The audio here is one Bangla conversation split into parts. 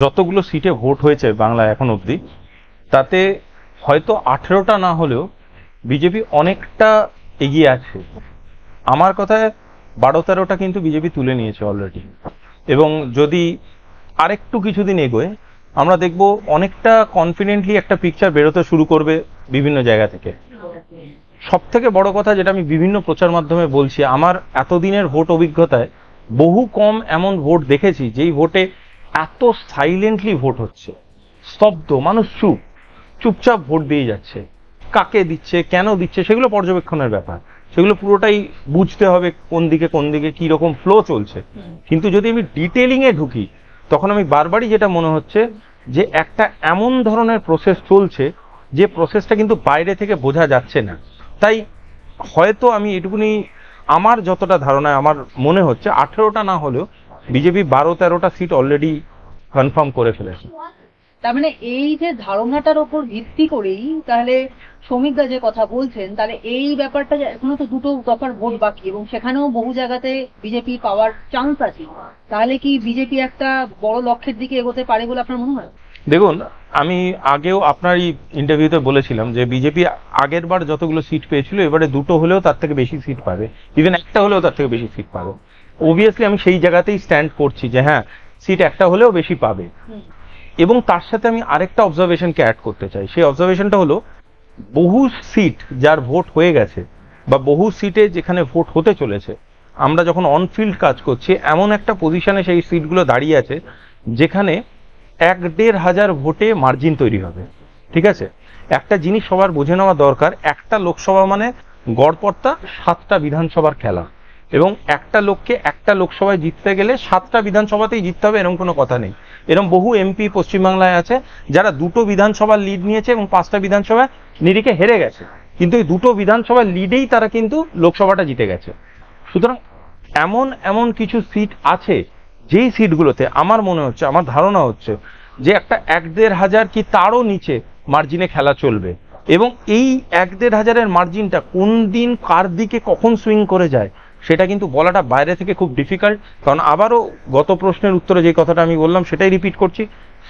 যতগুলো সিটে ভোট হয়েছে বাংলায় এখন অবধি, তাতে হয়তো 18টা না হলেও বিজেপি অনেকটা এগিয়ে আছে। আমার কথায় 12-13টা কিন্তু বিজেপি তুলে নিয়েছে অলরেডি। এবং যদি আরেকটু কিছুদিন এগোয়, আমরা দেখব অনেকটা কনফিডেন্টলি একটা পিকচার বেরোতে শুরু করবে বিভিন্ন জায়গা থেকে। সব থেকে বড় কথা, যেটা আমি বিভিন্ন প্রচার মাধ্যমে বলছি, আমার এতদিনের ভোট অভিজ্ঞতায় বহু কম এমন ভোট দেখেছি যেই ভোটে এত সাইলেন্টলি ভোট হচ্ছে, স্তব্ধ, মানুষ চুপচাপ ভোট দিয়ে যাচ্ছে। কাকে দিচ্ছে, কেন দিচ্ছে, সেগুলো পর্যবেক্ষণের ব্যাপার, সেগুলো পুরোটাই বুঝতে হবে কোন দিকে কি রকম ফ্লো চলছে। কিন্তু যদি আমি ডিটেলিং এ ঢুকি, তখন আমি বারবারই যেটা মনে হচ্ছে যে একটা এমন ধরনের প্রসেস চলছে যে প্রসেসটা কিন্তু বাইরে থেকে বোঝা যাচ্ছে না। তাই হয়তো আমি এটুকুনি, আমার যতটা ধারণা, আমার মনে হচ্ছে 18টা না হলেও বিজেপি 12-13টা সিট অলরেডি কনফার্ম করে ফেলেছে। তার মানে এই যে ধারণাটার উপর ভিত্তি করেই তাহলে শ্রমিকদা যে কথা বলছেন, তাহলে এই ব্যাপারটা যে এখনো তো দুটো দফার ভোট বাকি এবং সেখানেও বহু জায়গাতে বিজেপি পাওয়ার চান্স আছে, তাহলে কি বিজেপি একটা বড় লক্ষ্যের দিকে এগোতে পারে বলে আপনার মনে হয়? দেখুন, আমি আগেও আপনার এই ইন্টারভিউতে বলেছিলাম যে বিজেপি আগের বার যতগুলো সিট পেয়েছিল, এবারে দুটো হলেও তার থেকে বেশি সিট পাবে, ইভেন একটা হলেও তার থেকে বেশি সিট পাবে। অবভিয়াসলি আমি সেই জায়গাতেই স্ট্যান্ড করছি যে হ্যাঁ, সিট একটা হলেও বেশি পাবে। এবং তার সাথে আমি আরেকটা অবজারভেশনকে অ্যাড করতে চাই। সেই অবজারভেশনটা হলো, বহু সিট যার ভোট হয়ে গেছে বা বহু সিটে যেখানে ভোট হতে চলেছে, আমরা যখন অনফিল্ড কাজ করছি, এমন একটা পজিশনে সেই সিটগুলো দাঁড়িয়ে আছে যেখানে 1-1.5 ভোটে মার্জিন তৈরি হবে। ঠিক আছে, একটা জিনিস সবার বুঝে নেওয়া দরকার, একটা লোকসভা মানে গড়পড়তা 7টা বিধানসভার খেলা, এবং একটা লোককে একটা লোকসভায় জিততে গেলে 7টা বিধানসভাতেই জিততে হবে এরকম কোনো কথা নেই। এরকম বহু এমপি পশ্চিমবাংলায় আছে যারা 2টো বিধানসভার লিড নিয়েছে এবং 5টা বিধানসভায় নিরিখে হেরে গেছে, কিন্তু এই 2টো বিধানসভার লিডেই তারা কিন্তু লোকসভাটা জিতে গেছে। সুতরাং এমন এমন কিছু সিট আছে যেই সিটগুলোতে আমার মনে হচ্ছে, আমার ধারণা হচ্ছে যে একটা 1-1.5 কি তারও নিচে মার্জিনে খেলা চলবে। এবং এই 1-1.5-এর মার্জিনটা কোন দিন কার দিকে কখন সুইং করে যায় সেটা কিন্তু বলাটা বাইরে থেকে খুব ডিফিকাল্ট। কারণ আবারও গত প্রশ্নের উত্তরে যে কথাটা আমি বললাম সেটাই রিপিট করছি,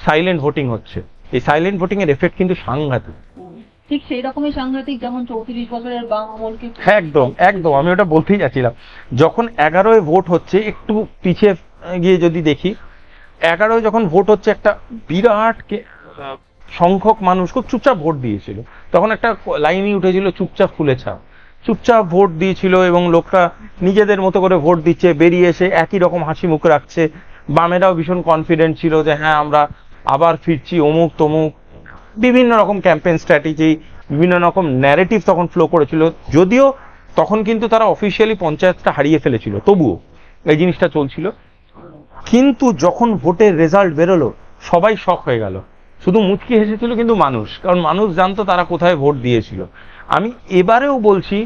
সাইলেন্ট ভোটিং হচ্ছে। এই সাইলেন্ট ভোটিং এর এফেক্ট কিন্তু সাংঘাতিক, ঠিক সেই রকমই সাংঘাতিক যেমন 34 বছরের বাম আমলকে। একদম একদম, আমি ওটা বলতেই যাচ্ছিলাম। যখন 11-এ ভোট হচ্ছে, একটু পিছিয়ে গিয়ে যদি দেখি, 11-এ যখন ভোট হচ্ছে, একটা বিরাট সংখ্যক মানুষ খুব চুপচাপ ভোট দিয়েছিল। তখন একটা লাইনই উঠেছিল, চুপচাপ ফুলে ছাপ, চুপচাপ ভোট দিয়েছিল এবং লোকটা নিজেদের মতো করে ভোট দিচ্ছে, বেরিয়ে এসে একই রকম হাসি মুখ রাখছে। বামেরাও ভীষণ কনফিডেন্ট ছিল যে হ্যাঁ, আমরা আবার ফিরছি, অমুক তমুক, বিভিন্ন রকম ক্যাম্পেইন স্ট্র্যাটেজি, বিভিন্ন রকম ন্যারেটিভ তখন ফ্লো করেছিল। যদিও তখন কিন্তু তারা অফিসিয়ালি পঞ্চায়েতটা হারিয়ে ফেলেছিল, তবুও এই জিনিসটা চলছিল। কিন্তু যখন ভোটের রেজাল্ট বেরোলো, সবাই শক হয়ে গেল। শুধু মুচকি হেসেছিল কিন্তু মানুষ, কারণ মানুষ জানতো তারা কোথায় ভোট দিয়েছিল। আমি এবারেও বলছি,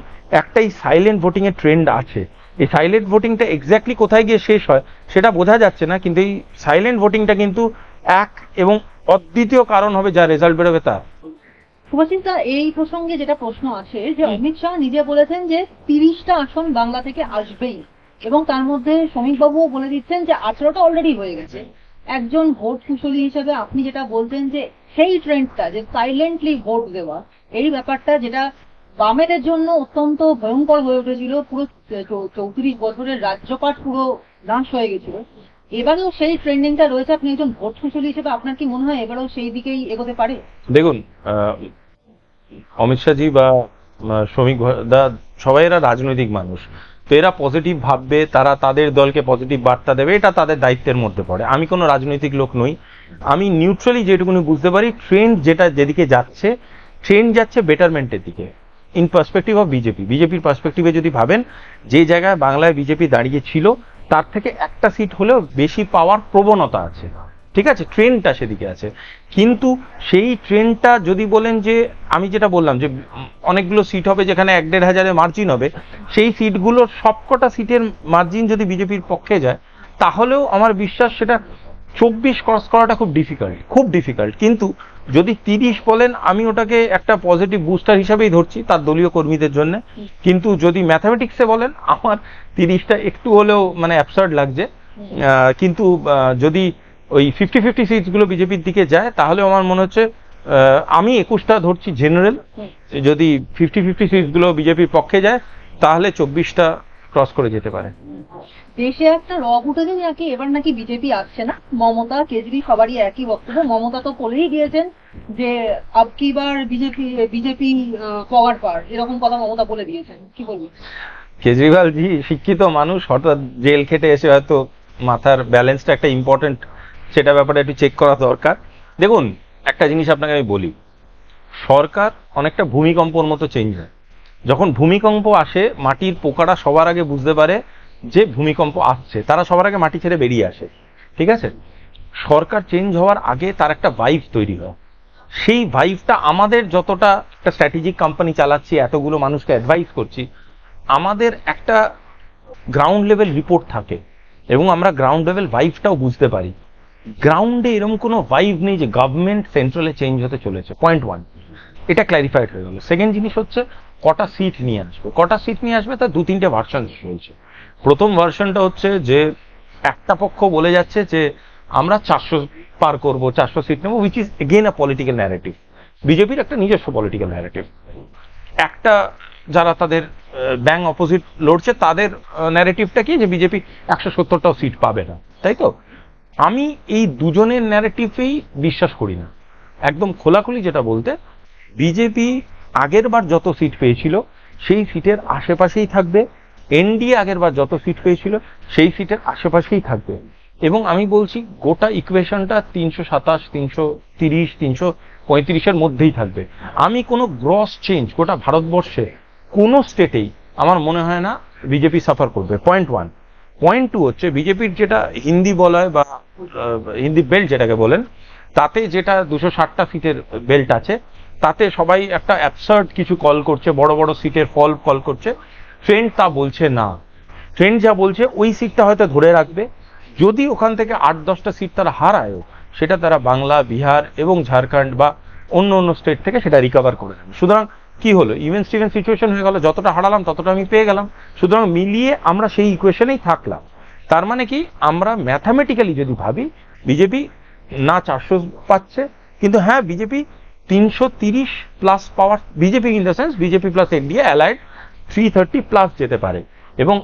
একটাই সাইলেন্ট ভোটিং এর ট্রেন্ড আছে। এই সাইলেন্ট ভোটিংটা এক্স্যাক্টলি কোথায় গিয়ে শেষ হয় সেটা বোঝা যাচ্ছে না, কিন্তু এই সাইলেন্ট ভোটিংটা কিন্তু এক এবং অদ্বিতীয় কারণ হবে যা রেজাল্ট বেরোবে তার। সুভাষিস দা, এই প্রসঙ্গে যেটা প্রশ্ন আছে যে অমিত শাহ নিজে বলেছেন যে 30টা আসন বাংলা থেকে আসবেই, এবং তার মধ্যে শ্রমিকবাবুও বলে দিচ্ছেন যে 18টা অলরেডি হয়ে গেছে। একজন ভোট কুশলী হিসেবে আপনি যেটা বলতেন যে সেই ট্রেন্ডটা, যে সাইলেন্টলি ভোট দেওয়া, এই ব্যাপারটা যেটা বামেদের জন্য অত্যন্ত ভয়ঙ্কর হয়ে উঠেছিল, পুরো 34 বছরের রাজ্যপাট পুরো নাশ হয়ে গেছিল, এবারেও সেই ট্রেন্ডিংটা রয়েছে। আপনি একজন ভোট কুশলী হিসেবে আপনার কি মনে হয় এবারেও সেই দিকেই এগোতে পারে? দেখুন, অমিত শাহজি বা শ্রমিক দা, সবাই এরা রাজনৈতিক মানুষ, তো এরা পজিটিভ ভাববে, তারা তাদের দলকে পজিটিভ বার্তা দেবে, এটা তাদের দায়িত্বের মধ্যে পড়ে। আমি কোনো রাজনৈতিক লোক নই, আমি নিউট্রালি যেটুকুনি বুঝতে পারি, ট্রেন্ড যেটা যেদিকে যাচ্ছে, ট্রেন্ড যাচ্ছে বেটারমেন্টের দিকে। ইন পার্সপেক্টিভ অফ বিজেপির পার্সপেক্টিভে যদি ভাবেন, যে জায়গায় বাংলায় বিজেপি দাঁড়িয়ে ছিল তার থেকে একটা সিট হলেও বেশি পাওয়ার প্রবণতা আছে। ঠিক আছে, ট্রেন্ডটা সেদিকে আছে। কিন্তু সেই ট্রেন্ডটা যদি বলেন যে, আমি যেটা বললাম যে অনেকগুলো সিট হবে যেখানে 1-1.5 মার্জিন হবে, সেই সিটগুলোর সবকটা সিটের মার্জিন যদি বিজেপির পক্ষে যায়, তাহলেও আমার বিশ্বাস সেটা 24 ক্রস করাটা খুব ডিফিকাল্ট। কিন্তু যদি 30 বলেন, আমি ওটাকে একটা পজিটিভ বুস্টার হিসাবেই ধরছি তার দলীয় কর্মীদের জন্য। কিন্তু যদি ম্যাথামেটিক্সে বলেন, আমার 30টা একটু হলেও মানে অ্যাবসার্ড লাগছে। কিন্তু যদি ওই 50-50 সিটসগুলো বিজেপির দিকে যায়, তাহলে আমার মনে হচ্ছে আমি 21টা ধরছি জেনারেল, যদি 50-50 সিটসগুলো বিজেপির পক্ষে যায় তাহলে 24টা ক্রস করে যেতে পারে। দেশে একটা রব উঠেছে নাকি এবার নাকি বিজেপি আসছে না, মমতা কেজরি সবারই একই বক্তব্য। মমতা তো বলেই দিয়েছেন যে আবকি বার বিজেপি বিজেপি পাওয়ার পার, এরকম কথা মমতা বলে দিয়েছেন, কি বলবো? কেজরিওয়াল জি শিক্ষিত মানুষ, হঠাৎ জেল খেটে এসে হয়তো মাথার ব্যালেন্সটা একটা ইম্পর্টেন্ট, সেটা ব্যাপারে একটু চেক করা দরকার। দেখুন একটা জিনিস আপনাকে আমি বলি, সরকার অনেকটা ভূমিকম্পর মতো চেঞ্জ হয়। যখন ভূমিকম্প আসে মাটির পোকারা সবার আগে বুঝতে পারে যে ভূমিকম্প আসছে, তারা সবার আগে মাটি ছেড়ে বেরিয়ে আসে, ঠিক আছে? সরকার চেঞ্জ হওয়ার আগে তার একটা ভাইব তৈরি হয়, সেই ভাইবটা আমাদের যতটা একটা স্ট্র্যাটেজিক কোম্পানি চালাচ্ছি, এতগুলো মানুষকে অ্যাডভাইস করছি, আমাদের একটা গ্রাউন্ড লেভেল রিপোর্ট থাকে এবং আমরা গ্রাউন্ড লেভেল ভাইবটাও বুঝতে পারি। গ্রাউন্ডে এরকম কোনো ভাইব নেই যে গভর্নমেন্ট সেন্ট্রালে চেঞ্জ হতে চলেছে, পয়েন্ট ওয়ান, এটা ক্ল্যারিফাইড হয়ে গেল। সেকেন্ড জিনিস হচ্ছে কটা সিট নিয়ে আসবে, কটা সিট নিয়ে আসবে তার 2-3টে ভার্সন চলছে। প্রথম ভার্সনটা হচ্ছে যে একটা পক্ষ বলে যাচ্ছে যে আমরা 400 পার করব, 400 সিট নেবো, which is again a political narrative, বিজেপির একটা নিজস্ব পলিটিক্যাল ন্যারেটিভ। একটা যারা তাদের ব্যাং অপোজিট লড়ছে তাদের ন্যারেটিভটা কি, যে বিজেপি 170টাও সিট পাবে না, তাই তো? আমি এই দুজনের ন্যারেটিভেই বিশ্বাস করি না, একদম খোলাখুলি যেটা বলতে, বিজেপি আগের বার যত সিট পেয়েছিল সেই সিটের আশেপাশেই থাকবে, এনডিএ আগের বার যত সিট পেয়েছিল সেই সিটের আশেপাশেই থাকবে, এবং আমি বলছি গোটা ইকুয়েশনটা 327, 330, 335-এর মধ্যেই থাকবে। আমি কোনো গ্রস চেঞ্জ গোটা ভারতবর্ষে কোনো স্টেটেই আমার মনে হয় না বিজেপি সাফার করবে, পয়েন্ট ওয়ান। পয়েন্ট টু হচ্ছে বিজেপির যেটা হিন্দি বলা হয় বা হিন্দি বেল্ট যেটাকে বলেন, তাতে যেটা 260টা সিটের বেল্ট আছে, তাতে সবাই একটা অ্যাবসার্ড কিছু কল করছে, বড় বড় সিটের ফল কল করছে। ট্রেন্ড তা বলছে না, ট্রেন্ড যা বলছে ওই সিটটা হয়তো ধরে রাখবে, যদি ওখান থেকে 8-10টা সিট তারা হারায়ও সেটা তারা বাংলা, বিহার এবং ঝাড়খণ্ড বা অন্য অন্য স্টেট থেকে সেটা রিকভার করে নেবে। সুতরাং কি হলো, ইভেন স্টিভেন সিচুয়েশন হয়ে গেল, যতটা হারালাম ততটা আমি পেয়ে গেলাম, সুতরাং মিলিয়ে আমরা সেই ইকুয়েশনেই থাকলাম। তার মানে কি, আমরা ম্যাথামেটিক্যালি যদি ভাবি বিজেপি না 400 পাচ্ছে, কিন্তু হ্যাঁ BJP 330 plus power, BJP in the sense BJP plus NDA allied 330 plus যেতে পারে। এবং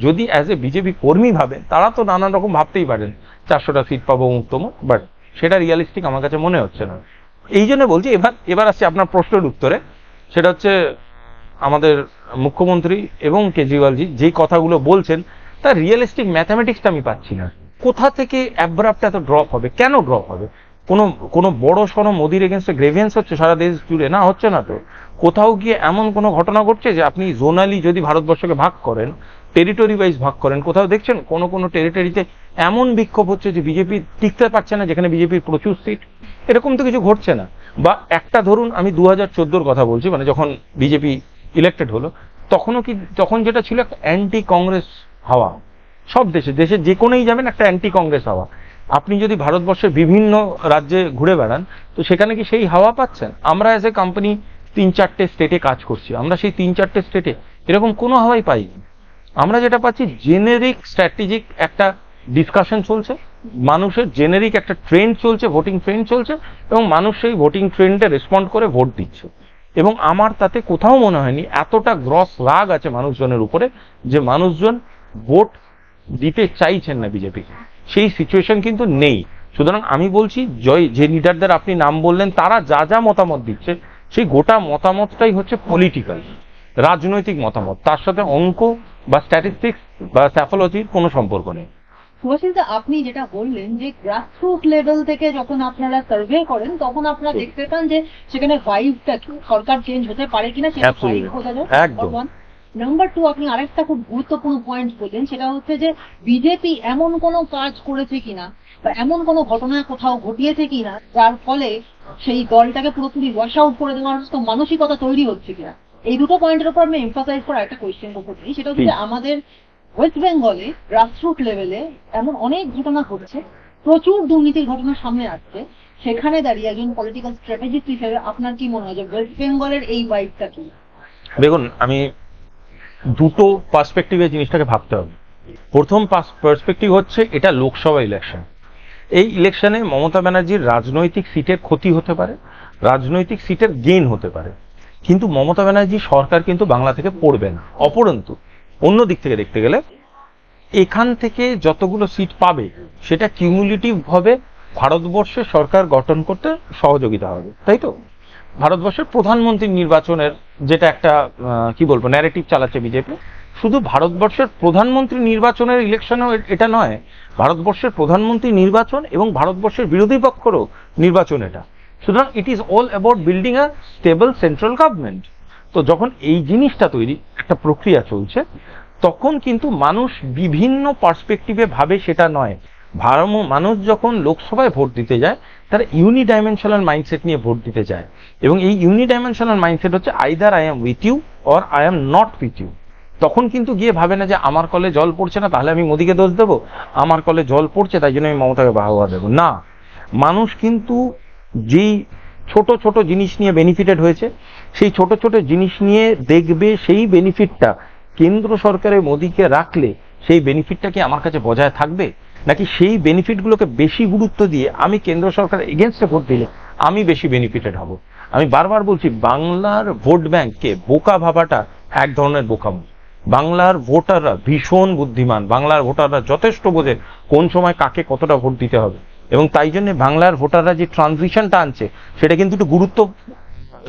যদি অ্যাজ এ বিজেপি কর্মী ভাবেন, তারা তো নানান রকম ভাবতেই পারেন 400টা সিট পাবো মুক্তম, বাট সেটা রিয়ালিস্টিক আমার কাছে মনে হচ্ছে না। এই জন্য বলছি, এবার আসছে আপনার প্রশ্নের উত্তরে, সেটা হচ্ছে আমাদের মুখ্যমন্ত্রী এবং কেজরিওয়ালজি যে কথাগুলো বলছেন তার রিয়েলিস্টিক ম্যাথামেটিক্সটা আমি পাচ্ছি না। কোথা থেকে অ্যাব্রাপ্ট এত ড্রপ হবে, কেন ড্রপ হবে? কোনো বড় সড়ো মোদির এগেনস্টে গ্রেভিয়েন্স হচ্ছে সারা দেশ জুড়ে? না, হচ্ছে না তো। কোথাও গিয়ে এমন কোনো ঘটনা ঘটছে যে আপনি জোনালি যদি ভারতবর্ষকে ভাগ করেন, টেরিটরি ওয়াইজ ভাগ করেন, কোথাও দেখছেন কোনো টেরিটরিতে এমন বিক্ষোভ হচ্ছে যে বিজেপি টিকতে পারছে না, যেখানে বিজেপির প্রচুর সিট? এরকম তো কিছু ঘটছে না। বা একটা ধরুন, আমি 2014-র কথা বলছি, মানে যখন বিজেপি ইলেক্টেড হলো, তখন যেটা ছিল একটা অ্যান্টি কংগ্রেস হাওয়া, সব দেশে যে কোনোই যাবেন একটা অ্যান্টি কংগ্রেস হাওয়া। আপনি যদি ভারতবর্ষের বিভিন্ন রাজ্যে ঘুরে বেড়ান, তো সেখানে কি সেই হাওয়া পাচ্ছেন? আমরা অ্যাজ এ কোম্পানি 3-4টে স্টেটে কাজ করছি, আমরা সেই 3-4টে স্টেটে এরকম কোনো হাওয়াই পাইনি। আমরা যেটা পাচ্ছি, জেনেরিক স্ট্র্যাটেজিক একটা ডিসকাশন চলছে, মানুষের জেনেরিক একটা ট্রেন্ড চলছে, ভোটিং ট্রেন্ড চলছে, এবং মানুষ সেই ভোটিং ট্রেন্ডে রেসপন্ড করে ভোট দিচ্ছে। এবং আমার তাতে কোথাও মনে হয়নি এতটা গ্রস রাগ আছে মানুষজনের উপরে যে মানুষজন ভোট দিতে চাইছেন না বিজেপিকে, সেই সিচুয়েশন কিন্তু নেই। সুতরাং আমি বলছি, যে লিডারদের আপনি নাম বললেন তারা যা মতামত দিচ্ছে, সেই গোটা মতামতটাই হচ্ছে পলিটিক্যাল, রাজনৈতিক মতামত, তার সাথে অঙ্ক বা স্ট্যাটিস্টিক্স বা স্যাফোলজির কোনো সম্পর্ক নেই। সুভাষিতা, আপনি যেটা বললেন যে গ্রাসরুট লেভেল থেকে যখন আপনারা সার্ভে করেন তখন আপনারা দেখতে পান যে সেখানে ভাইবটা কি, সরকার চেঞ্জ হতে পারে কিনা সেটা ভাইব বোঝা যায়। একদম। নাম্বার 2, আপনি আরেকটা খুব গুরুত্বপূর্ণ পয়েন্ট বললেন, সেটা হচ্ছে যে বিজেপি এমন কোনো কাজ করেছে কিনা বা এমন কোনো ঘটনা কোথাও ঘটিয়েছে কিনা যার ফলে সেই দলটাকে পুরোপুরি ওয়াশ আউট করে দেওয়ার মতো মানসিকতা তৈরি হচ্ছে কিনা। এই দুটো পয়েন্টের উপর আমি এমফাসাইজ করে একটা কোয়েশ্চেন করতে চাই, সেটা হচ্ছে যে আমাদের ওয়েস্ট বেঙ্গলে গ্রাসরুট লেভেলে এমন অনেক ঘটনা ঘটছে, প্রচুর দুর্নীতির ঘটনা সামনে আসছে। সেখানে দাঁড়িয়ে একজন পলিটিক্যাল স্ট্র্যাটেজিস্ট হিসেবে আপনার কি মনে হয় যে ওয়েস্ট বেঙ্গলের এই ভাইবটা কি? দেখুন, আমি দুটো পার্সপেক্টিভে জিনিসটাকে ভাবতে হবে। প্রথম পার্সপেক্টিভ হচ্ছে এটা লোকসভা ইলেকশন, এই ইলেকশনে মমতা ব্যানার্জির রাজনৈতিক সিটের ক্ষতি হতে পারে, রাজনৈতিক সিটের গেইন হতে পারে, কিন্তু মমতা ব্যানার্জি সরকার কিন্তু বাংলা থেকে পড়বে না। অপরন্তু অন্য দিক থেকে দেখতে গেলে এখান থেকে যতগুলো সিট পাবে সেটা কিউমুলেটিভ ভাবে ভারতবর্ষের সরকার গঠন করতে সহযোগিতা হবে, তাই তো? ভারতবর্ষের প্রধানমন্ত্রী নির্বাচনের যেটা একটা কি বলবো ন্যারেটিভ চালাচ্ছে বিজেপি, শুধু ভারতবর্ষের প্রধানমন্ত্রী নির্বাচনের ইলেকশনও এটা নয়, ভারতবর্ষের প্রধানমন্ত্রী নির্বাচন এবং ভারতবর্ষের বিরোধী পক্ষেরও নির্বাচন এটা। সুতরাং it is all about building a stable central government. তো যখন এই জিনিসটা তৈরি একটা প্রক্রিয়া চলছে, তখন কিন্তু মানুষ বিভিন্ন পার্সপেক্টিভে ভাবে সেটা নয়। মানুষ যখন লোকসভায় ভোট দিতে যায় তারা ইউনিডাইমেনশনাল মাইন্ডসেট নিয়ে ভোট দিতে যায়, এবং এই ইউনিডাইমেনশনাল মাইন্ডসেট হচ্ছে either I am with you or I am not with you. তখন কিন্তু গিয়ে ভাবে না যে আমার কলে জল পড়ছে না তাহলে আমি মোদিকে দোষ দেবো, আমার কলে জল পড়ছে তাই জন্য আমি মমতাকে বাহবা দেবো না। মানুষ কিন্তু যেই ছোট ছোট জিনিস নিয়ে বেনিফিটেড হয়েছে সেই ছোট ছোট জিনিস নিয়ে দেখবে সেই বেনিফিটটা কেন্দ্র সরকারের মোদিকে রাখলে সেই বেনিফিটটা কি আমার কাছে বজায় থাকবে, নাকি সেই বেনিফিটগুলোকে বেশি গুরুত্ব দিয়ে আমি কেন্দ্র সরকারের এগেনস্টে ভোট দিলে আমি বেশি বেনিফিটেড হব। আমি বারবার বলছি বাংলার ভোট ব্যাংককে বোকা ভাবাটা এক ধরনের বোকামো। বাংলার ভোটাররা ভীষণ বুদ্ধিমান, বাংলার ভোটাররা যথেষ্ট বোঝে কোন সময় কাকে কতটা ভোট দিতে হবে, এবং তাই জন্য বাংলার ভোটাররা যে ট্রানজিশনটা আনছে সেটা কিন্তু একটু গুরুত্ব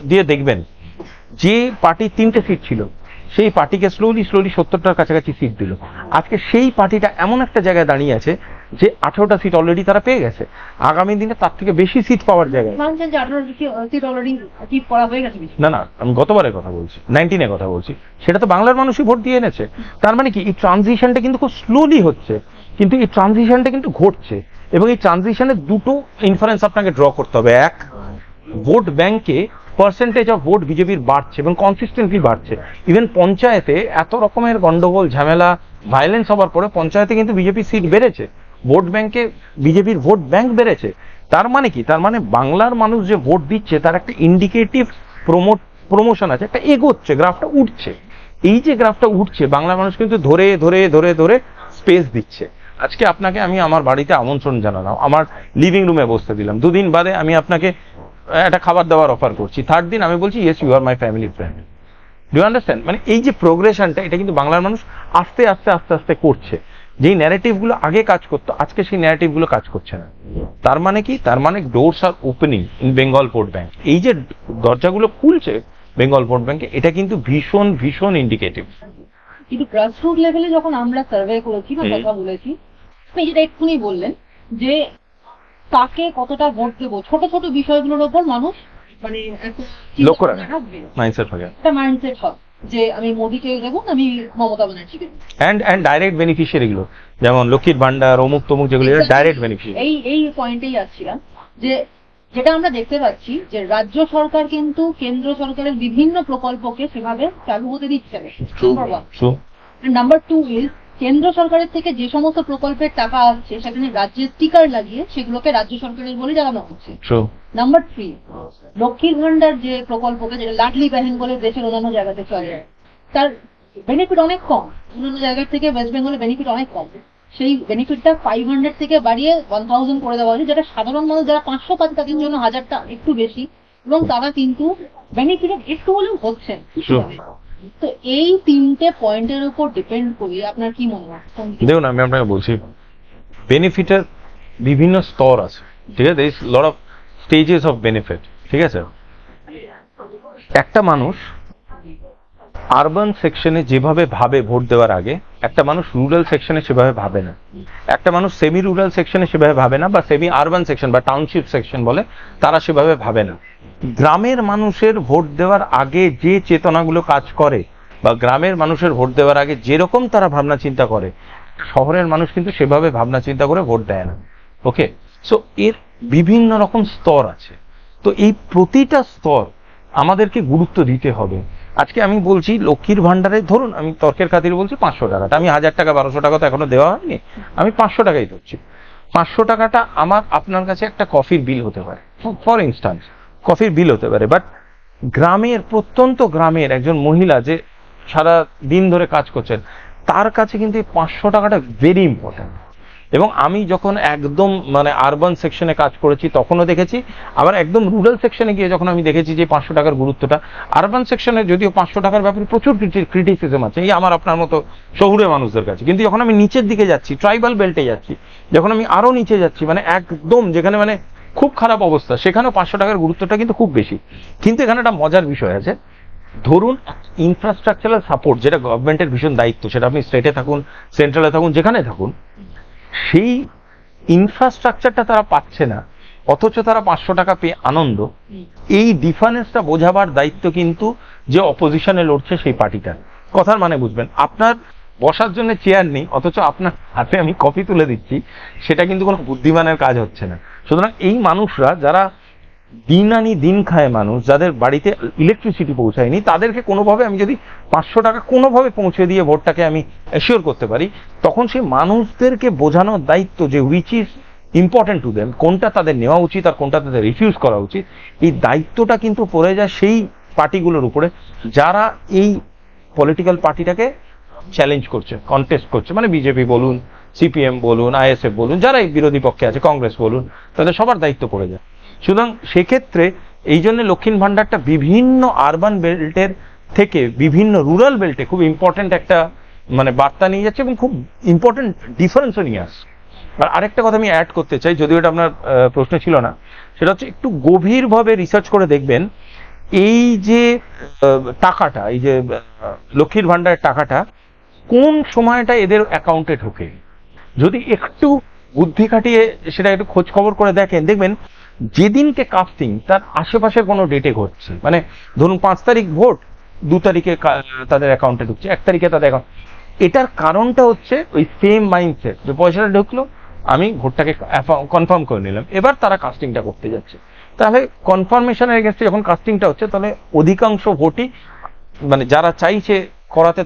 দিয়ে দেখবেন। যে পার্টি 3টে সিট ছিল সেই পার্টিকে স্লোলি 70টার কাছাকাছি সিট দিল। আজকে সেই পার্টিটা এমন একটা জায়গায় দাঁড়িয়ে আছে যে 18টা সিট অলরেডি তারা পেয়ে গেছে, আগামী দিনে তার থেকে বেশি সিট পাওয়ার জায়গায়। না না, আমি গতবারের কথা বলছি, 19-এর কথা বলছি, সেটা তো বাংলার মানুষই ভোট দিয়ে এনেছে। তার মানে কি এই ট্রানজিশনটা কিন্তু খুব স্লোলি হচ্ছে, কিন্তু এই ট্রানজিশনটা কিন্তু ঘটছে, এবং এই ট্রানজিশনের দুটো ইনফারেন্স আপনাকে ড্র করতে হবে। এক, ভোট ব্যাংকে পার্সেন্টেজ অফ ভোট বিজেপির বাড়ছে এবং কনসিস্টেন্টলি বাড়ছে। ইভেন পঞ্চায়েতে এত রকমের গন্ডগোল ঝামেলা ভায়োলেন্স হবার পরে পঞ্চায়েতে কিন্তু বিজেপি সিট বেড়েছে, ভোট ব্যাংকে বিজেপির ভোট ব্যাংক বেড়েছে। তার মানে কি? তার মানে বাংলার মানুষ যে ভোট দিচ্ছে তার একটা ইন্ডিকেটিভ প্রমোশন আছে, একটা এগোচ্ছে, গ্রাফটা উঠছে। এই যে গ্রাফটা উঠছে বাংলার মানুষ কিন্তু ধরে ধরে ধরে ধরে স্পেস দিচ্ছে। আজকে আপনাকে আমি আমার বাড়িতে আমন্ত্রণ জানালাম, আমার লিভিং রুমে বসতে দিলাম, 2 দিন বাদে আমি আপনাকে একটা খাবার দাবার অফার করছি, 3rd দিন আমি বলছি yes you are my family friend. Do you understand? মানে এই যে প্রোগ্রেশনটা এটা কিন্তু বাংলার মানুষ আস্তে আস্তে আস্তে আস্তে করছে। যেই ন্যারেটিভগুলো আগে কাজ করতো আজকে সেই ন্যারেটিভগুলো কাজ করছে না। তার মানে কি? তার মানে doors are opening in Bengal vote bank. এই যে দরজাগুলো খুলছে বেঙ্গল ভোট ব্যাংকে, এটা কিন্তু ভীষণ ভীষণ ইন্ডিকেটিভ। কিন্তু গ্রাসরুট লেভেলে যখন আমরা সার্ভে করেছি বা কথা বলেছি, আপনি যেটা এক্ষুনি বললেন যে তাকে কতটা ভোট দেবো, ছোট ছোট বিষয়গুলোর উপর মানুষ মানে লক্ষ্য রাখবে, মাইন্ডসেট হবে, একটা মাইন্ডসেট হবে যে আমি মোদিকে দেবো, আমি মমতা ব্যানার্জিকে দেবো। এন্ড ডাইরেক্ট বেনিফিশিয়ারি গুলো যেমন লক্ষ্মীর ভান্ডার অমুক তমুক যেগুলো ডাইরেক্ট বেনিফিশিয়ারি। এই পয়েন্টেই আসছিলাম যে যেটা আমরা দেখতে পাচ্ছি যে রাজ্য সরকার কিন্তু কেন্দ্র সরকারের বিভিন্ন প্রকল্পকে সেভাবে চালু হতে দিচ্ছে না। নাম্বার 2 ইজ কেন্দ্র সরকারের থেকে যে সমস্ত প্রকল্পের টাকা আসছে সেখানে রাজ্যের স্টিকার লাগিয়ে সেগুলোকে রাজ্য সরকারের বলে জানানো হচ্ছে। নাম্বার 3, লক্ষ্মীর ভান্ডার যে প্রকল্পকে, যেটা লাডলি বাহিনী বলে দেশের অন্যান্য জায়গাতে চলে, তার বেনিফিট অনেক কম, অন্যান্য জায়গার থেকে ওয়েস্ট বেঙ্গলের বেনিফিট অনেক কম। সেই বেনিফিটটা 500 থেকে বাড়িয়ে 1000 করে দেওয়া হয়েছে, যেটা সাধারণ মানুষ যারা 500 পাচ্ছে তাদের জন্য 1000টা একটু বেশি, এবং তারা কিন্তু বেনিফিট একটু হলেও হচ্ছেন। তো এই 3টে পয়েন্টের উপর ডিপেন্ড করে আপনার কি মনে হয়? দেখুন আমি আপনাকে বলছি, বেনিফিটের বিভিন্ন স্তর আছে, ঠিক আছে, there is lot of stages of benefit, ঠিক আছে। একটা মানুষ আরবান সেকশনে যেভাবে ভাবে ভোট দেওয়ার আগে, একটা মানুষ রুরাল সেকশনে সেভাবে ভাবে না, একটা মানুষ সেমি রুরাল সেকশনে সেভাবে ভাবে না, বা সেমি আরবান সেকশন বা টাউনশিপ সেকশন বলে তারা সেভাবে ভাবে না। গ্রামের মানুষের ভোট দেওয়ার আগে যে চেতনাগুলো কাজ করে, বা গ্রামের মানুষের ভোট দেওয়ার আগে যেরকম তারা ভাবনা চিন্তা করে, শহরের মানুষ কিন্তু সেভাবে ভাবনা চিন্তা করে ভোট দেয় না। ওকে, সো এর বিভিন্ন রকম স্তর আছে। তো এই প্রতিটা স্তর আমাদেরকে গুরুত্ব দিতে হবে। আজকে আমি বলছি লক্ষ্মীর ভান্ডারে, ধরুন আমি তর্কের খাতিরে বলছি 500 টাকাটা, আমি 1000 টাকা 1200 টাকা তো এখনো দেওয়া হয়নি, আমি 500 টাকাই ধরছি। 500 টাকাটা আমার আপনার কাছে একটা কফির বিল হতে পারে, ফর ইনস্টান্স কফির বিল হতে পারে, বাট গ্রামের প্রত্যন্ত গ্রামের একজন মহিলা যে সারা দিন ধরে কাজ করছেন তার কাছে কিন্তু এই 500 টাকাটা ভেরি ইম্পর্টেন্ট। এবং আমি যখন একদম মানে আরবান সেকশনে কাজ করেছি তখনও দেখেছি, আবার একদম রুরাল সেকশনে গিয়ে যখন আমি দেখেছি যে 500 টাকার গুরুত্বটা। আরবান সেকশনে যদিও 500 টাকার ব্যাপারে প্রচুর ক্রিটিসিজম আছে এই আমার আপনার মতো শহুরে মানুষদের কাছে, কিন্তু যখন আমি নিচের দিকে যাচ্ছি, ট্রাইবাল বেল্টে যাচ্ছি, যখন আমি আরো নিচে যাচ্ছি, মানে একদম যেখানে মানে খুব খারাপ অবস্থা, সেখানেও 500 টাকার গুরুত্বটা কিন্তু খুব বেশি। কিন্তু এখানে একটা মজার বিষয় আছে, ধরুন ইনফ্রাস্ট্রাকচারাল সাপোর্ট যেটা গভর্নমেন্টের ভীষণ দায়িত্ব, সেটা আপনি স্টেটে থাকুন, সেন্ট্রালে থাকুন, যেখানে থাকুন, সেই ইনফ্রাস্ট্রাকচারটা তারা পাচ্ছে না, অথচ তারা 500 টাকা পেয়ে আনন্দ। এই ডিফারেন্সটা বোঝাবার দায়িত্ব কিন্তু যে অপোজিশনে লড়ছে সেই পার্টিটার। কথার মানে বুঝবেন, আপনার বসার জন্য চেয়ার নেই, অথচ আপনার হাতে আমি কফি তুলে দিচ্ছি, সেটা কিন্তু কোনো বুদ্ধিমানের কাজ হচ্ছে না। সুতরাং এই মানুষরা যারা দিন আনি দিন খায় মানুষ, যাদের বাড়িতে ইলেকট্রিসিটি পৌঁছায়নি, তাদেরকে কোনোভাবে আমি যদি 500 টাকা কোনোভাবে পৌঁছে দিয়ে ভোটটাকে আমি অ্যাসিওর করতে পারি, তখন সেই মানুষদেরকে বোঝানোর দায়িত্ব যে which is important to them, কোনটা তাদের নেওয়া উচিত আর কোনটা তাদের রিফিউজ করা উচিত, এই দায়িত্বটা কিন্তু পড়ে যায় সেই পার্টিগুলোর উপরে যারা এই পলিটিক্যাল পার্টিটাকে চ্যালেঞ্জ করছে, কন্টেস্ট করছে। মানে বিজেপি বলুন, সিপিএম বলুন, আইএসএফ বলুন, যারা এই বিরোধী পক্ষে আছে, কংগ্রেস বলুন, তাদের সবার দায়িত্ব পড়ে যায়। সুতরাং সেক্ষেত্রে এই জন্য লক্ষ্মীর ভান্ডারটা বিভিন্ন আরবান বেল্টের থেকে বিভিন্ন রুরাল বেল্টে খুব ইম্পর্টেন্ট একটা মানে বার্তা নিয়ে যাচ্ছে এবং খুব ইম্পর্টেন্ট ডিফারেন্সও নিয়ে আসছে। আর আরেকটা কথা আমি অ্যাড করতে চাই, যদিও এটা আপনার প্রশ্ন ছিল না, সেটা হচ্ছে একটু গভীরভাবে রিসার্চ করে দেখবেন এই যে টাকাটা, এই যে লক্ষ্মীর ভান্ডারের টাকাটা কোন সময়টা এদের অ্যাকাউন্টে ঢোকে। যদি একটু বুদ্ধি খাটিয়ে সেটা একটু খোঁজ খবর করে দেখেন, দেখবেন যেদিনকে কাস্টিং তার আশেপাশের কোনো ডেটে ঘটছে। মানে ধরুন 5 তারিখ ভোট, 2 তারিখে তাদের অ্যাকাউন্টে ঢুকছে, 1 তারিখে তাদের অ্যাকাউন্ট। এটার কারণটা হচ্ছে ওই সেম মাইন্ডসেট, যে পয়সাটা ঢুকলো, আমি ভোটটাকে কনফার্ম করে নিলাম, এবার তারা কাস্টিংটা করতে যাচ্ছে। তাহলে কনফার্মেশনের এগেন্স্টে যখন কাস্টিংটা হচ্ছে, তাহলে অধিকাংশ ভোটই মানে যারা চাইছে করাতে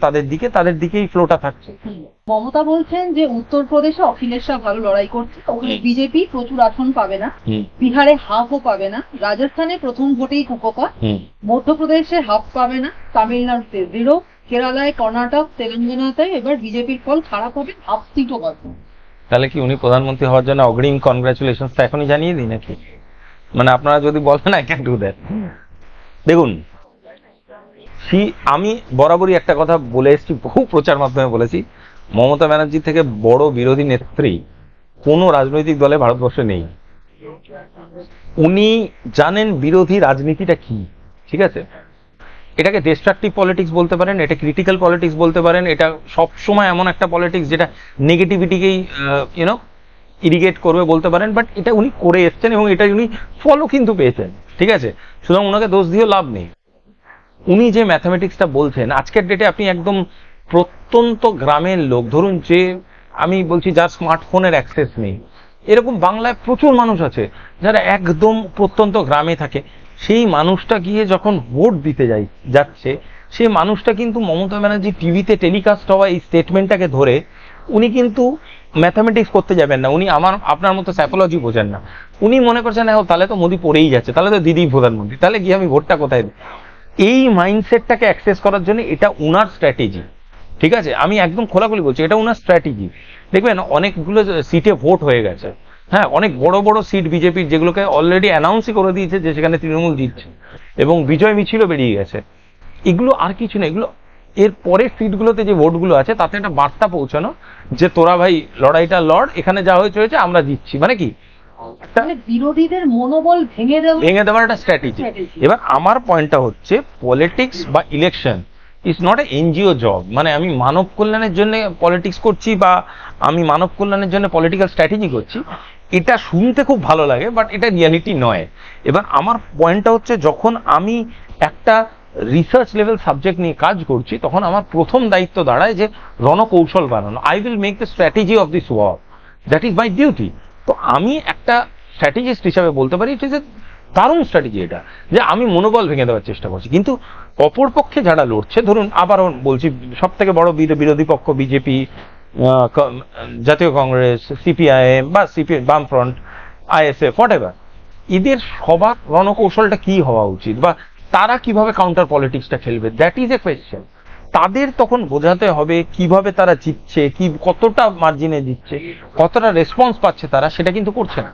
তাদের দিকেই ফ্লোটা থাকছে। মমতা বলছেন যে উত্তরপ্রদেশে অখিলেশরা ভালো লড়াই করছে, ওখানে বিজেপি প্রচুর আসন পাবে না, বিহারে হাফও পাবে না, রাজস্থানে প্রথম ভোটেই কুপোকা, মধ্যপ্রদেশে হাফ পাবে না, তামিলনাড়ুতে 0, কেরালায়, কর্ণাটক, তেলেঙ্গানাতে এবার বিজেপির ফল খারাপ হবে, হাফ সিটও পাবে। তাহলে কি উনি প্রধানমন্ত্রী হওয়ার জন্য অগ্রিম কনগ্রাচুলেশন এখনই জানিয়ে দিই নাকি? মানে আপনারা যদি বলেন আই ক্যান ডু দ্যাট। দেখুন, আমি বরাবরই একটা কথা বলে এসেছি, বহু প্রচার মাধ্যমে বলেছি, মমতা ব্যানার্জি থেকে বড় বিরোধী নেত্রী কোনো রাজনৈতিক দলে ভারতবর্ষে নেই। উনি জানেন বিরোধী রাজনীতিটা কি, ঠিক আছে? এটাকে ডিস্ট্রাকটিভ পলিটিক্স বলতে পারেন, এটা ক্রিটিক্যাল পলিটিক্স বলতে পারেন, এটা সবসময় এমন একটা পলিটিক্স যেটা নেগেটিভিটিকেই ইরিগেট করবে বলতে পারেন, বাট এটা উনি করে এসছেন এবং এটা উনি ফলো কিন্তু পেয়েছেন, ঠিক আছে? সুতরাং ওনাকে দোষ দিয়েও লাভ নেই। উনি যে ম্যাথামেটিক্সটা বলছেন, আজকের ডেটে আপনি একদম প্রত্যন্ত গ্রামের লোক, ধরুন যে আমি বলছি যার স্মার্টফোনের অ্যাক্সেস নেই, এরকম বাংলায় প্রচুর মানুষ আছে যারা একদম প্রত্যন্ত গ্রামে থাকে, সেই মানুষটা গিয়ে যখন ভোট দিতে যাচ্ছে, সেই মানুষটা কিন্তু মমতা ব্যানার্জি টিভিতে টেলিকাস্ট হওয়া এই স্টেটমেন্টটাকে ধরে উনি কিন্তু ম্যাথামেটিক্স করতে যাবেন না, উনি আপনার মতো সাইকোলজি বোঝেন না। উনি মনে করছেন তাহলে তো মোদি পড়েই যাচ্ছে, তাহলে তো দিদি প্রধানমন্ত্রী, তাহলে গিয়ে আমি ভোটটা কোথায় দিই। এই মাইন্ডসেটটাকে অ্যাক্সেস করার জন্য এটা উনার স্ট্র্যাটেজি, ঠিক আছে? আমি একদম খোলাখুলি বলছি, এটা উনার স্ট্র্যাটেজি। দেখবেন অনেকগুলো সিটে ভোট হয়ে গেছে, হ্যাঁ, অনেক বড় বড় সিট বিজেপির, যেগুলোকে অলরেডি অ্যানাউন্সই করে দিয়েছে যে সেখানে তৃণমূল জিতছে এবং বিজয় মিছিলও বেরিয়ে গেছে। এগুলো আর কিছু না, এগুলো এর পরের সিটগুলোতে যে ভোটগুলো আছে তাতে একটা বার্তা পৌঁছানো যে তোরা ভাই লড়াইটা লড়, এখানে যা হয়েছে আমরা জিতছি। মানে কি, বিরোধীদের মনোবল ভেঙে দেওয়ার একটা স্ট্র্যাটেজি। এবার আমার পয়েন্টটা হচ্ছে, পলিটিক্স বা election is not a NGO job. মানে আমি মানব কল্যাণের জন্য পলিটিক্স করছি বা আমি মানব কল্যাণের জন্য পলিটিক্যাল স্ট্র্যাটেজি করছি, এটা শুনতে খুব ভালো লাগে, বাট এটা রিয়ালিটি নয়। এবার আমার পয়েন্টটা হচ্ছে, যখন আমি একটা রিসার্চ লেভেল সাবজেক্ট নিয়ে কাজ করছি, তখন আমার প্রথম দায়িত্ব দাঁড়ায় যে রণকৌশল বানানো। I will make the strategy of this war, that is my duty. তো আমি একটা স্ট্র্যাটেজিস্ট হিসাবে বলতে পারি, ইট ইজ এ দারুণ স্ট্র্যাটেজি এটা, যে আমি মনোবল ভেঙে দেওয়ার চেষ্টা করছি। কিন্তু অপরপক্ষে যারা লড়ছে, ধরুন আবারও বলছি, সব থেকে বড় বিরোধী পক্ষ বিজেপি, জাতীয় কংগ্রেস, সিপিআইএম বা বামফ্রন্ট, আইএসএফ, হোয়াটএভার, এদের সবার রণকৌশলটা কি হওয়া উচিত বা তারা কিভাবে কাউন্টার পলিটিক্সটা খেলবে, দ্যাট ইজ এ কোয়েশ্চেন, তাদের তখন বোঝাতে হবে কিভাবে তারা জিতছে, কতটা মার্জিনে জিতছে, কতটা রেসপন্স পাচ্ছে তারা, সেটা কিন্তু করছে না।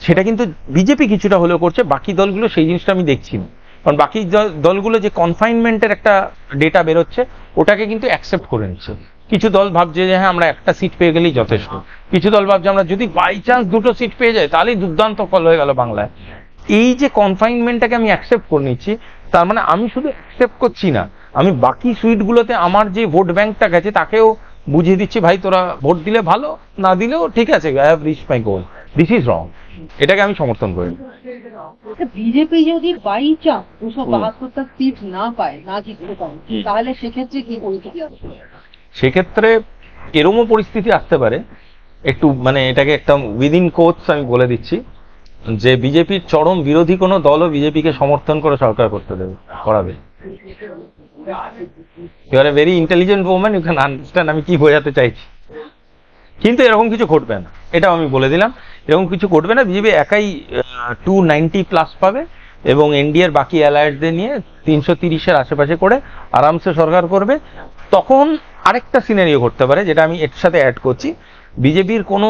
সেটা কিন্তু বিজেপি কিছুটা হলেও করছে, বাকি দলগুলো সেই জিনিসটা আমি দেখছি না। কারণ বাকি দলগুলো যে কনফাইনমেন্টের একটা ডেটা বেরোচ্ছে ওটাকে কিন্তু অ্যাকসেপ্ট করে নিচ্ছে। কিছু দল ভাবছে যে হ্যাঁ আমরা একটা সিট পেয়ে গেলেই যথেষ্ট, কিছু দল ভাবছে আমরা যদি বাই চান্স দুটো সিট পেয়ে যাই তাহলেই দুর্দান্ত ফল হয়ে গেল বাংলায়। এই যে কনফাইনমেন্টটাকে আমি অ্যাকসেপ্ট করে নিচ্ছি, তার মানে আমি শুধু অ্যাকসেপ্ট করছি না, আমি বাকি সুইটগুলোতে আমার যে ভোট ব্যাংকটা গেছে তাকেও বুঝিয়ে দিচ্ছি ভাই তোরা ভোট দিলে ভালো, না দিলেও ঠিক আছে, I have rich my goal, this is wrong. এটাকে আমি সমর্থন করি। বিজেপি যদি বাই চান্স 272টা সিট না পায়, না জিততে পারে, তাহলে সেক্ষেত্রে কি পরিস্থিতি আসবে? সেক্ষেত্রে এরকমও পরিস্থিতি আসতে পারে, একটু মানে এটাকে একটা উইদিন কোটস আমি বলে দিচ্ছি, যে বিজেপির চরম বিরোধী কোনো দলও বিজেপিকে সমর্থন করে সরকার করতে দেবে, করাবে। You are a very intelligent woman, you can understand আমি কি বোঝাতে চাইছি। কিন্তু এরকম কিছু ঘটবে না, এটাও আমি বলে দিলাম, এরকম কিছু ঘটবে না। বিজেপি একাই 290+ পাবে এবং এনডিএর বাকি অ্যালায়েন্সদের নিয়ে 330-এর আশেপাশে করে আরামসে সরকার করবে। তখন আরেকটা সিনারিও ঘটতে পারে, যেটা আমি এর সাথে অ্যাড করছি, বিজেপির কোনো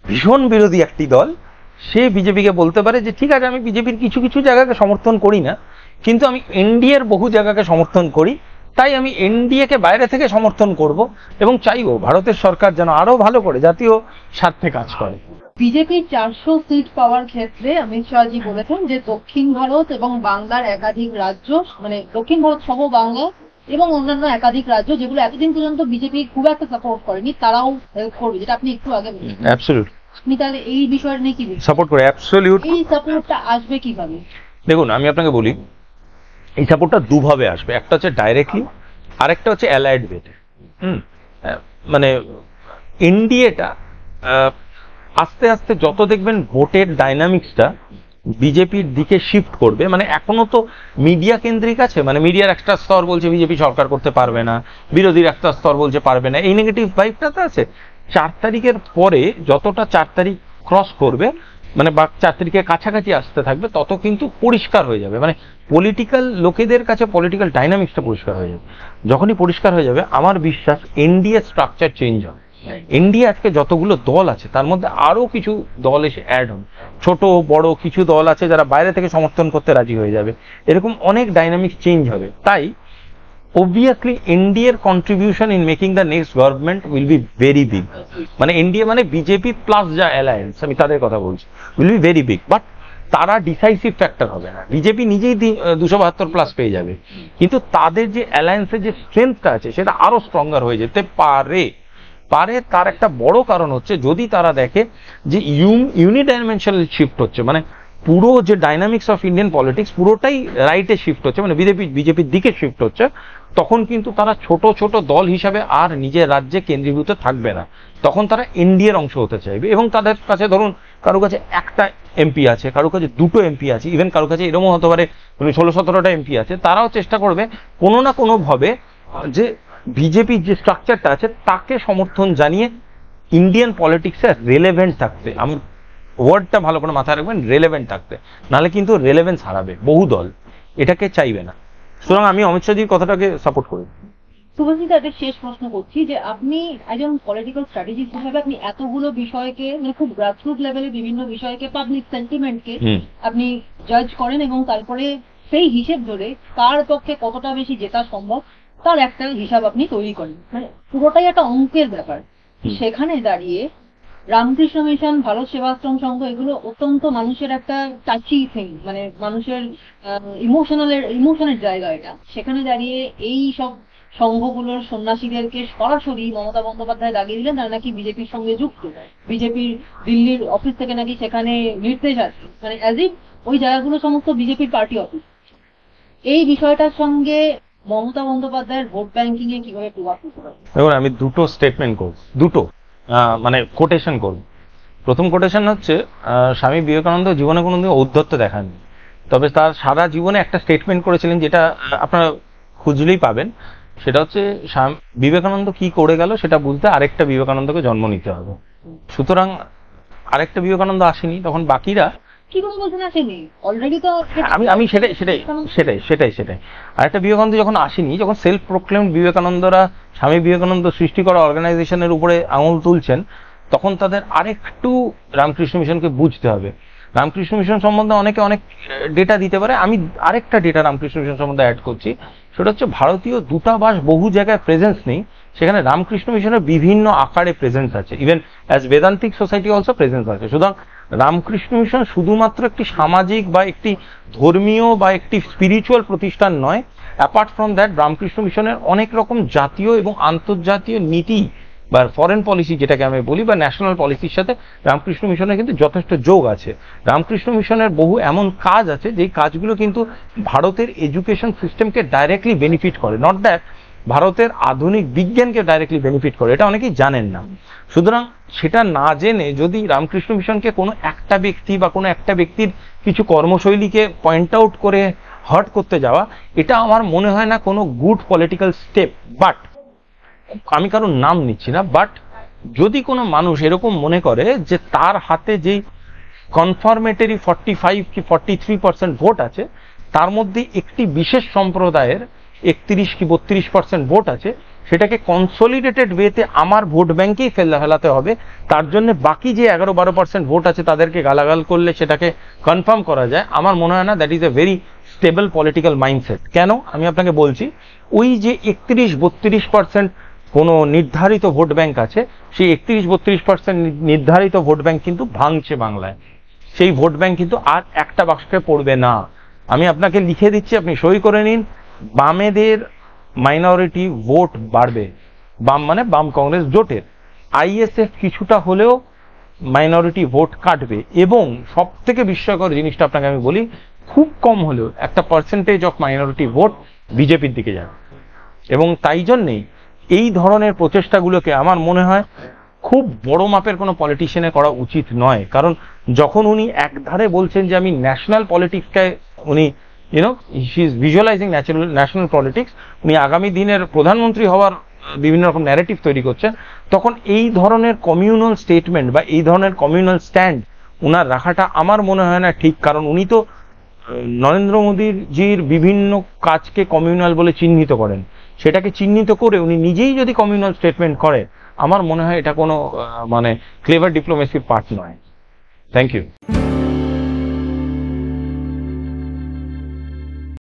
ভীষণ বিরোধী একটি দল সে বিজেপিকে বলতে পারে যে ঠিক আছে আমি বিজেপির কিছু কিছু জায়গাকে সমর্থন করি না, কিন্তু আমি এনডিএর বহু জায়গাকে সমর্থন করি, তাই আমি এনডিএকে বাইরে থেকে সমর্থন করব এবং চাইবো ভারতের সরকার যেন আরো ভালো করে জাতীয় স্বার্থে কাজ করে। বিজেপি 400 সিট পাওয়ার ক্ষেত্রে অমিত শাহজি বলেছেন যে দক্ষিণ ভারত এবং বাংলার একাধিক রাজ্য, মানে দক্ষিণ ভারত সহ বাংলা এবং অন্যান্য একাধিক রাজ্য যেগুলো এতদিন পর্যন্ত বিজেপি খুব একটা সাপোর্ট করেনি, তারাও হেল্প করবে, যেটা আপনি একটু আগে বললেন। অ্যাবসলিউট। আপনি তাহলে এই বিষয়টা নিয়ে কি সাপোর্ট করে? অ্যাবসলিউট। এই সাপোর্টটা আসবে কিভাবে? দেখুন আমি আপনাকে বলি, এই সাপোর্টটা দুভাবে আসবে, একটা হচ্ছে ডাইরেক্টলি, আরেকটা হচ্ছে অ্যালাইড ওয়েতে। মানে এনডিএটা আস্তে আস্তে যত দেখবেন ভোটের ডাইনামিক্সটা বিজেপির দিকে শিফট করবে, মানে এখনো তো মিডিয়া কেন্দ্রিক আছে, মানে মিডিয়ার একটা স্তর বলছে বিজেপি সরকার করতে পারবে না, বিরোধীর একটা স্তর বলছে পারবে না, এই নেগেটিভ ভাইবটা তো আছে। 4 তারিখের পরে যতটা 4 তারিখ ক্রস করবে, মানে বা 4 তারিখের কাছাকাছি আসতে থাকবে, তত কিন্তু পরিষ্কার হয়ে যাবে, মানে পলিটিক্যাল লোকেদের কাছে পলিটিক্যাল ডাইনামিক্সটা পরিষ্কার হয়ে যাবে। যখনই পরিষ্কার হয়ে যাবে আমার বিশ্বাস এনডিএ স্ট্রাকচার চেঞ্জ হবে। এনডিএ আজকে যতগুলো দল আছে তার মধ্যে আরো কিছু দল এসে অ্যাড হবে, ছোট বড় কিছু দল আছে যারা বাইরে থেকে সমর্থন করতে রাজি হয়ে যাবে, এরকম অনেক ডাইনামিক্স চেঞ্জ হবে। তাই obviously এনডিএর contribution in making the next government will be very big, মানে এনডিএ মানে বিজেপি প্লাস যা অ্যালায়েন্স, আমি তাদের কথা বলছি, will be very big. But তারা ডিসাইসিভ ফ্যাক্টর হবে না, বিজেপি নিজেই 272+ পেয়ে যাবে, কিন্তু তাদের যে অ্যালায়েন্সের যে স্ট্রেংথটা আছে সেটা আরো স্ট্রঙ্গার হয়ে যেতে পারে। তার একটা বড় কারণ হচ্ছে যদি তারা দেখে যে ইউনিডাইমেনশনাল শিফট হচ্ছে, মানে পুরো যে ডাইনামিক্স অফ ইন্ডিয়ান পলিটিক্স পুরোটাই রাইটে শিফট হচ্ছে, মানে বিজেপির দিকে শিফট হচ্ছে, তখন কিন্তু তারা ছোট ছোট দল হিসাবে আর নিজের রাজ্যে কেন্দ্রীভূত থাকবে না, তখন তারা এনডিএর অংশ হতে চাইবে। এবং তাদের কাছে ধরুন কারো কাছে একটা এমপি আছে, কারো কাছে 2টো এমপি আছে, ইভেন কারো কাছে এরকম হতে পারে 16-17টা এমপি আছে, তারাও চেষ্টা করবে কোনো না কোনো ভাবে যে বিজেপির যে স্ট্রাকচারটা আছে তাকে সমর্থন জানিয়ে ইন্ডিয়ান পলিটিক্সে রেলেভেন্ট থাকতে, আমি ওয়ার্ডটা ভালো করে মাথায় রাখবেন, রেলেভেন্ট থাকতে, নাহলে কিন্তু রেলেভেন্স হারাবে বহু দল, এটাকে চাইবে না। সুতরাং আমি অমিত শাহজির কথাটাকে সাপোর্ট করি। শুভজিৎ, একটা শেষ প্রশ্ন করছি যে আপনি একজন পলিটিক্যাল স্ট্র্যাটেজিস্ট হিসেবে আপনি এতগুলো বিষয়কে, মানে খুব গ্রাসরুট লেভেলে বিভিন্ন বিষয়কে, পাবলিক সেন্টিমেন্টকে আপনি জাজ করেন এবং তারপরে সেই হিসেব ধরে কার পক্ষে কতটা বেশি জেতা সম্ভব তার একটা হিসাব আপনি তৈরি করেন, মানে পুরোটাই একটা অঙ্কের ব্যাপার। সেখানে দাঁড়িয়ে রামকৃষ্ণ মিশন, ভারত সেবাশ্রম সংঘ, এগুলো অত্যন্ত মানুষের একটা টাচি থিং, মানে মানুষের ইমোশনের জায়গা এটা। সেখানে দাঁড়িয়ে এই সব সংঘগুলোর সন্ন্যাসীদেরকে সরাসরি মমতা বন্দ্যোপাধ্যায় দাগিয়ে দিলেন তারা নাকি বিজেপির সঙ্গে যুক্ত, বিজেপির দিল্লির অফিস থেকে নাকি সেখানে নির্দেশ আছে, মানে অ্যাজ ইফ ওই জায়গাগুলো সমস্ত বিজেপির পার্টি অফিস। এই বিষয়টার সঙ্গে মমতা বন্দ্যোপাধ্যায়ের ভোট ব্যাংকিং এ কিভাবে প্রভাব পড়তে পারে? দেখুন আমি দুটো স্টেটমেন্ট করব, দুটো মানে কোটেশন করব। প্রথম কোটেশন হচ্ছে স্বামী বিবেকানন্দ জীবনে কোনোদিন ঔদ্ধত্য দেখাননি, তবে তার সারা জীবনে একটা স্টেটমেন্ট করেছিলেন যেটা আপনারা খুঁজলেই পাবেন, সেটা হচ্ছে বিবেকানন্দ কি করে গেল সেটা বুঝতে আরেকটা বিবেকানন্দকে জন্ম নিতে হবে। সুতরাং আরেকটা বিবেকানন্দ আসেনি, তখন বাকিরা কি করে বলছেন আসেনি? অলরেডি তো আমি সেটাই আর একটা বিবেকানন্দ যখন আসেনি, যখন সেলফ প্রোক্লেম বিবেকানন্দরা স্বামী বিবেকানন্দ সৃষ্টি করা অর্গানাইজেশনের উপরে আঙুল তুলছেন, তখন তাদের আরেকটু রামকৃষ্ণ মিশনকে বুঝতে হবে। রামকৃষ্ণ মিশন সম্বন্ধে অনেকে অনেক ডেটা দিতে পারে, আমি আরেকটা ডেটা রামকৃষ্ণ মিশন সম্বন্ধে অ্যাড করছি। সেটা হচ্ছে ভারতীয় দূতাবাস বহু জায়গায় প্রেজেন্স নেই, সেখানে রামকৃষ্ণ মিশনের বিভিন্ন আকারে প্রেজেন্স আছে, even as বেদান্তিক society also presence আছে। সুতরাং রামকৃষ্ণ মিশন শুধুমাত্র একটি সামাজিক বা একটি ধর্মীয় বা একটি স্পিরিচুয়াল প্রতিষ্ঠান নয়। অ্যাপার্ট ফ্রম দ্যাট, রামকৃষ্ণ মিশনের অনেক রকম জাতীয় এবং আন্তর্জাতীয় নীতি বা ফরেন পলিসি যেটাকে আমি বলি, বা ন্যাশনাল পলিসির সাথে রামকৃষ্ণ মিশনের কিন্তু যথেষ্ট যোগ আছে। রামকৃষ্ণ মিশনের বহু এমন কাজ আছে যেই কাজগুলো কিন্তু ভারতের এডুকেশন সিস্টেমকে ডাইরেক্টলি বেনিফিট করে, নট দ্যাট ভারতের আধুনিক বিজ্ঞানকে ডাইরেক্টলি বেনিফিট করে, এটা অনেকেই জানেন না। সুতরাং সেটা না জেনে যদি রামকৃষ্ণ মিশনকে কোনো একটা ব্যক্তি বা কোনো একটা ব্যক্তির কিছু কর্মশৈলীকে পয়েন্ট আউট করে হার্ট করতে যাওয়া, এটা আমার মনে হয় না কোনো গুড পলিটিক্যাল স্টেপ। বাট আমি কারোর নাম নিচ্ছি না, বাট যদি কোনো মানুষ এরকম মনে করে যে তার হাতে যেই কনফার্মেটরি 45 কি 43% ভোট আছে, তার মধ্যে একটি বিশেষ সম্প্রদায়ের 31 কি 32% ভোট আছে, সেটাকে কনসলিডেটেড ওয়েতে আমার ভোট ব্যাংকেই ফেলাতে হবে, তার জন্য বাকি যে 11-12% ভোট আছে তাদেরকে গালাগাল করলে সেটাকে কনফার্ম করা যায়, আমার মনে হয় না that is a very stable political mindset. কেন আমি আপনাকে বলছি, ওই যে 31-32% কোনো নির্ধারিত ভোট ব্যাংক আছে, সেই 31-32% নির্ধারিত ভোট ব্যাংক কিন্তু ভাঙছে বাংলায়। সেই ভোট ব্যাংক কিন্তু আর একটা বাক্সে পড়বে না। আমি আপনাকে লিখে দিচ্ছি, আপনি সই করে নিন, বামেদের মাইনরিটি ভোট বাড়বে। বাম মানে বাম কংগ্রেস জোটের। আইএসএফ কিছুটা হলেও মাইনরিটি ভোট কাটবে, এবং সব থেকে বিস্ময়কর জিনিসটা আপনাকে আমি বলি, খুব কম হলেও একটা পার্সেন্টেজ অফ মাইনরিটি ভোট বিজেপির দিকে যাবে। এবং তাই জন্যেই এই ধরনের প্রচেষ্টাগুলোকে আমার মনে হয় খুব বড় মাপের কোনো পলিটিশিয়ানে করা উচিত নয়। কারণ যখন উনি একধারে বলছেন যে আমি ন্যাশনাল পলিটিক্সকে উনি হি ইজ ভিজুয়ালাইজিং ন্যাশনাল পলিটিক্স, উনি আগামী দিনের প্রধানমন্ত্রী হওয়ার বিভিন্ন রকম ন্যারেটিভ তৈরি করছেন, তখন এই ধরনের কমিউনাল স্টেটমেন্ট বা এই ধরনের কমিউনাল স্ট্যান্ড উনার রাখাটা আমার মনে হয় না ঠিক। কারণ উনি তো নরেন্দ্র মোদীজির বিভিন্ন কাজকে কমিউনাল বলে চিহ্নিত করেন, সেটাকে চিহ্নিত করে উনি নিজেই যদি কমিউনাল স্টেটমেন্ট করে, আমার মনে হয় এটা কোনো মানে ক্লেভার ডিপ্লোমেসির পার্ট নয়। Thank you.